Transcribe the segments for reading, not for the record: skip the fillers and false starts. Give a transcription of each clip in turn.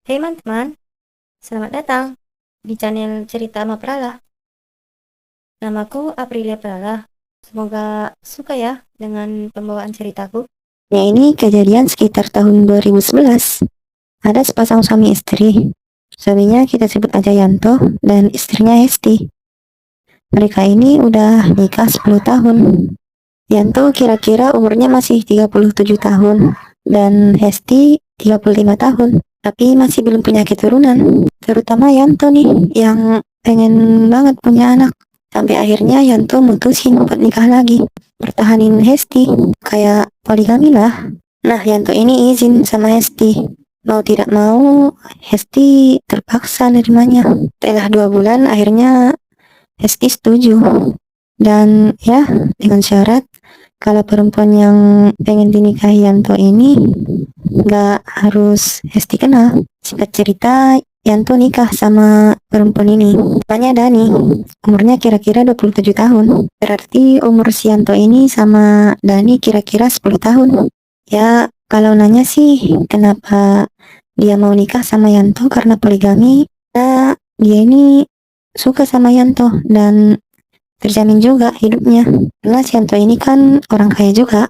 Hei teman-teman, selamat datang di channel Cerita Ama Prala. Namaku Aprilia Prala. Semoga suka ya dengan pembawaan ceritaku. Ya, ini kejadian sekitar tahun 2011. Ada sepasang suami istri. Suaminya kita sebut aja Yanto dan istrinya Hesti. Mereka ini udah nikah 10 tahun. Yanto kira-kira umurnya masih 37 tahun dan Hesti 35 tahun. Tapi masih belum punya keturunan. Terutama Yanto nih yang pengen banget punya anak. Sampai akhirnya Yanto mutusin buat nikah lagi. Pertahanin Hesti, kayak poligami lah. Nah, Yanto ini izin sama Hesti. Mau tidak mau, Hesti terpaksa nerimanya. Setelah 2 bulan, akhirnya Hesti setuju. Dan ya, dengan syarat kalau perempuan yang pengen dinikahi Yanto ini nggak harus Hesti kenal. Singkat cerita, Yanto nikah sama perempuan ini. Namanya Dani. Umurnya kira-kira 27 tahun. Berarti umur si Yanto ini sama Dani kira-kira 10 tahun. Ya, kalau nanya sih kenapa dia mau nikah sama Yanto karena poligami. Nah, dia ini suka sama Yanto dan terjamin juga hidupnya. Karena si Yanto ini kan orang kaya juga.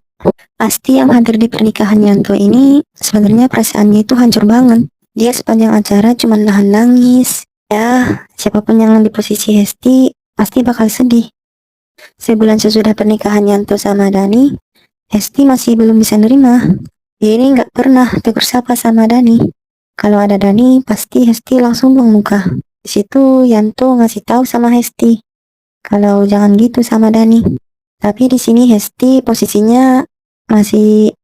Pasti yang hadir di pernikahan Yanto ini sebenarnya perasaannya itu hancur banget. Dia sepanjang acara cuma nahan nangis. Ya, siapapun yang di posisi Hesti pasti bakal sedih. Sebulan sesudah pernikahan Yanto sama Dani, Hesti masih belum bisa nerima. Dia ini nggak pernah tegur sapa sama Dani. Kalau ada Dani, pasti Hesti langsung buang muka. Di situ Yanto ngasih tahu sama Hesti kalau jangan gitu sama Dani. Tapi di sini Hesti posisinya masih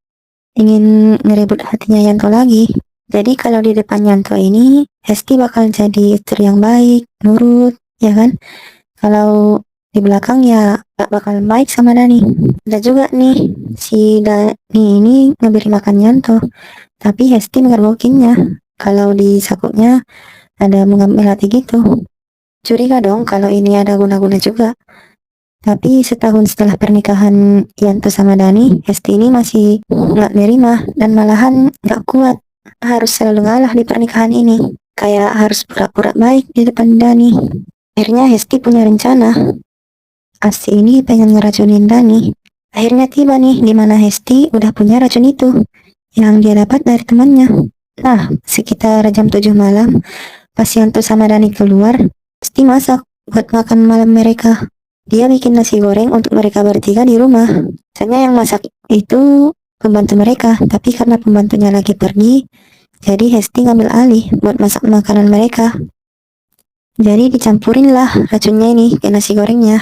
ingin ngerebut hatinya Yanto lagi. Jadi kalau di depan Yanto ini, Hesti bakal jadi istri yang baik, nurut, ya kan? Kalau di belakang ya gak bakal baik sama Dani. Ada juga nih, si Dani ini ngeberi makan Yanto. Tapi Hesti ngerbokinnya. Kalau di sakupnya ada bunga melati gitu. Curiga dong kalau ini ada guna-guna juga. Tapi setahun setelah pernikahan Yanto sama Dani, Hesti ini masih nggak nerima dan malahan nggak kuat. Harus selalu ngalah di pernikahan ini. Kayak harus pura-pura baik di depan Dani. Akhirnya Hesti punya rencana. Asti ini pengen ngeracunin Dani. Akhirnya tiba nih di mana Hesti udah punya racun itu yang dia dapat dari temannya. Nah, sekitar jam 7 malam, pas Yanto sama Dani keluar, Hesti masak buat makan malam mereka. Dia bikin nasi goreng untuk mereka bertiga di rumah. Biasanya yang masak itu pembantu mereka, tapi karena pembantunya lagi pergi, jadi Hesti ngambil alih buat masak makanan mereka. Jadi dicampurin lah racunnya ini ke nasi gorengnya.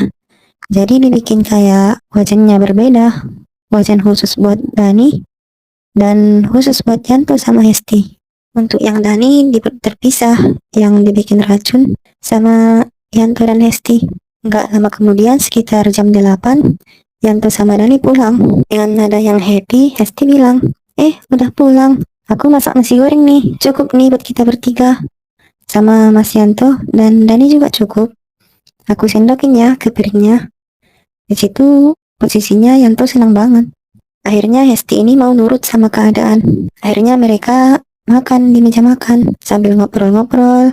Jadi dibikin kayak wajannya berbeda. Wajan khusus buat Dani dan khusus buat Yanto sama Hesti. Untuk yang Dani terpisah, yang dibikin racun sama Yanto dan Hesti. Nggak lama kemudian sekitar jam 8, Yanto sama Dani pulang. Dengan nada yang happy, Hesti bilang, udah pulang. Aku masak nasi goreng nih, cukup nih buat kita bertiga. Sama Mas Yanto dan Dani juga cukup. Aku sendokin ya ke piringnya. Di situ posisinya Yanto senang banget. Akhirnya Hesti ini mau nurut sama keadaan. Akhirnya mereka makan di meja makan sambil ngobrol-ngobrol.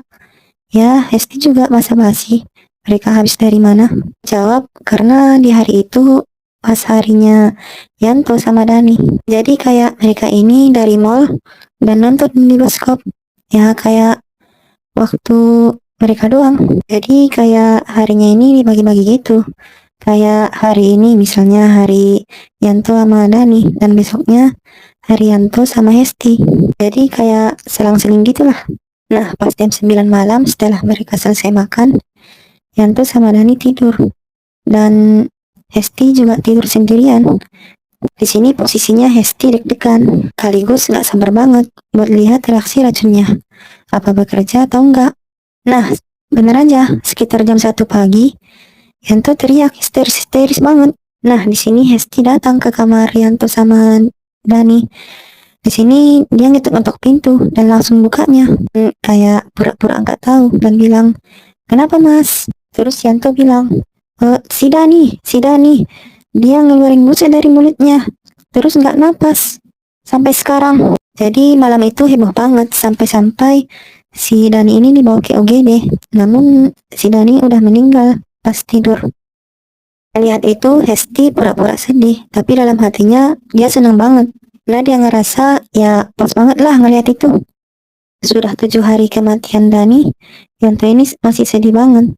Ya, Hesti juga basa-basi. Mereka habis dari mana? Jawab, karena di hari itu pas harinya Yanto sama Dani. Jadi kayak mereka ini dari mall dan nonton di bioskop. Ya kayak waktu mereka doang. Jadi kayak harinya ini dibagi-bagi gitu. Kayak hari ini misalnya hari Yanto sama Dani dan besoknya hari Yanto sama Hesti. Jadi kayak selang-seling gitulah. Nah, pas jam 9 malam setelah mereka selesai makan, Yanto sama Dani tidur dan Hesti juga tidur sendirian. Di sini posisinya Hesti deg-degan, sekaligus nggak sabar banget buat lihat reaksi racunnya. Apa bekerja atau enggak? Nah, bener aja, sekitar jam 1 pagi, Yanto teriak histeris-histeris banget. Nah, di sini Hesti datang ke kamar Yanto sama Dani. Di sini dia ngetuk-ngetuk pintu dan langsung bukanya. Kayak pura-pura nggak tahu dan bilang, "Kenapa, Mas?" Terus Yanto bilang, si Dani, dia ngeluarin busa dari mulutnya, terus nggak napas sampai sekarang." Jadi malam itu heboh banget sampai-sampai si Dani ini dibawa ke UGD. Namun si Dani udah meninggal pas tidur. Lihat itu Hesti pura-pura sedih, tapi dalam hatinya dia senang banget. Nah dia ngerasa ya pas banget lah ngeliat itu. Sudah 7 hari kematian Dani, Yanto ini masih sedih banget.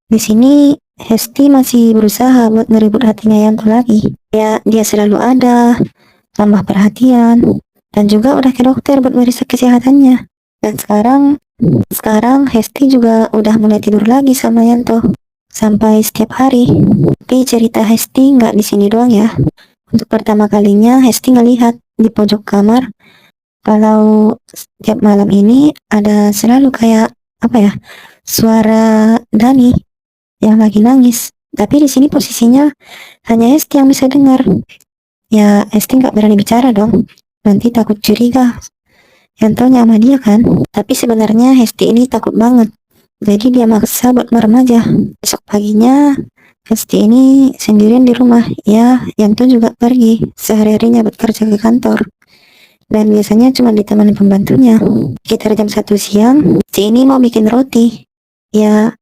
Di sini Hesti masih berusaha buat ngerebut hatinya Yanto lagi. Ya dia selalu ada, tambah perhatian, dan juga udah ke dokter buat meriksa kesehatannya. Dan sekarang Hesti juga udah mulai tidur lagi sama Yanto sampai setiap hari. Tapi cerita Hesti nggak di sini doang ya. Untuk pertama kalinya Hesti ngelihat di pojok kamar kalau setiap malam ini ada selalu kayak apa ya, suara Dani yang lagi nangis. Tapi di sini posisinya hanya Hesti yang bisa dengar. Ya Hesti nggak berani bicara dong, nanti takut curiga yang taunya sama dia kan. Tapi sebenarnya Hesti ini takut banget, jadi dia maksa buat merem aja. Besok paginya Hesti ini sendirian di rumah. Ya Yanto juga pergi sehari-harinya buat kerja ke kantor, dan biasanya cuma ditemani pembantunya. Sekitar jam 1 siang si ini mau bikin roti. Ya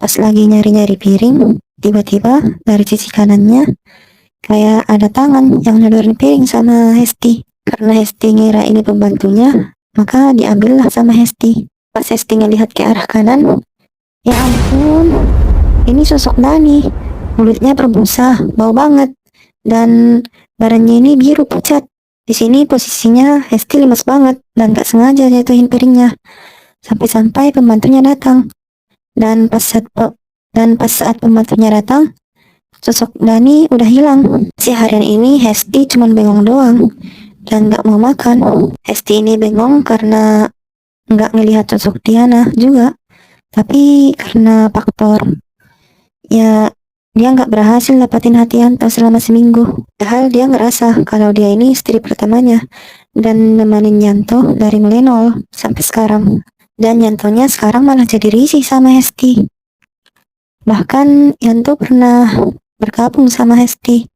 pas lagi nyari-nyari piring, tiba-tiba dari sisi kanannya kayak ada tangan yang nodorin piring sama Hesti. Karena Hesti ngira ini pembantunya, maka diambillah sama Hesti. Pas Hesti ngelihat ke arah kanan, ya ampun, ini sosok Dani. Mulutnya berbusa, bau banget, dan badannya ini biru pucat. Di sini posisinya Hesti lemas banget dan gak sengaja jatuhin piringnya. Sampai-sampai pembantunya datang. Dan pas saat pembantunya datang, sosok Dani udah hilang. Seharian ini Hesti cuman bengong doang dan gak mau makan. Hesti ini bengong karena gak ngelihat sosok Diana juga, tapi karena faktor ya dia nggak berhasil dapatin hati Yanto selama seminggu. Padahal dia ngerasa kalau dia ini istri pertamanya dan nemenin Yanto dari mulai nol sampai sekarang. Dan Yantonya sekarang malah jadi risih sama Hesti. Bahkan Yanto pernah bergabung sama Hesti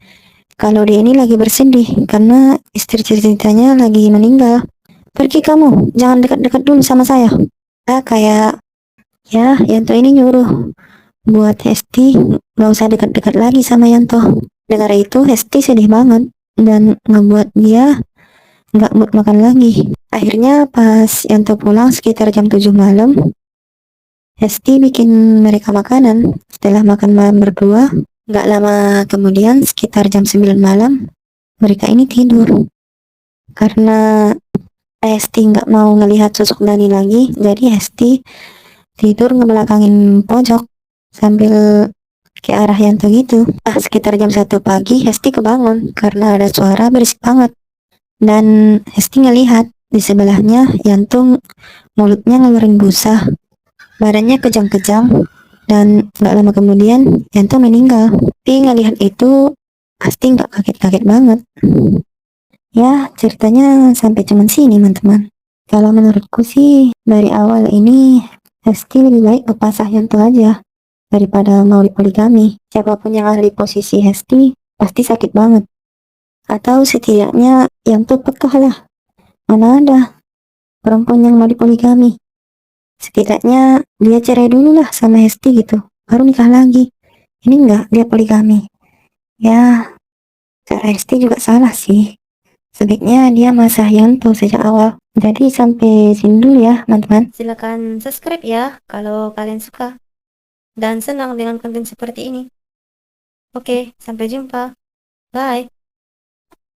kalau dia ini lagi bersedih karena istri ceritanya lagi meninggal. Pergi kamu, jangan dekat-dekat dulu sama saya. Kayak ya Yanto ini nyuruh buat Hesti gak usah dekat-dekat lagi sama Yanto. Dengar itu Hesti sedih banget dan ngebuat dia gak mood makan lagi. Akhirnya pas Yanto pulang sekitar jam 7 malam, Hesti bikin mereka makanan. Setelah makan malam berdua, gak lama kemudian sekitar jam 9 malam, mereka ini tidur. Karena Hesti gak mau ngelihat sosok Dani lagi, jadi Hesti tidur ngebelakangin pojok sambil ke arah Yanto gitu. Sekitar jam 1 pagi Hesti kebangun karena ada suara berisik banget. Dan Hesti ngelihat di sebelahnya Yanto mulutnya ngeluarin busa, badannya kejang-kejang, dan gak lama kemudian Yanto meninggal. Tapi ngelihat itu pasti gak kaget-kaget banget. Ya ceritanya sampai cuman sini teman-teman. Kalau menurutku sih dari awal ini Hesti lebih baik berpasah Yanto aja daripada mau dipoligami. Siapapun yang ada di posisi Hesti pasti sakit banget. Atau setidaknya Yanto pekah lah. Mana ada perempuan yang mau dipoligami. Setidaknya dia cerai dulu lah sama Hesti gitu, baru nikah lagi. Ini enggak, dia poligami. Ya cara Hesti juga salah sih. Sebaiknya dia masah Yanto sejak awal. Jadi sampai sini dulu ya teman-teman. Silakan subscribe ya kalau kalian suka dan senang dengan konten seperti ini. Oke, sampai jumpa. Bye.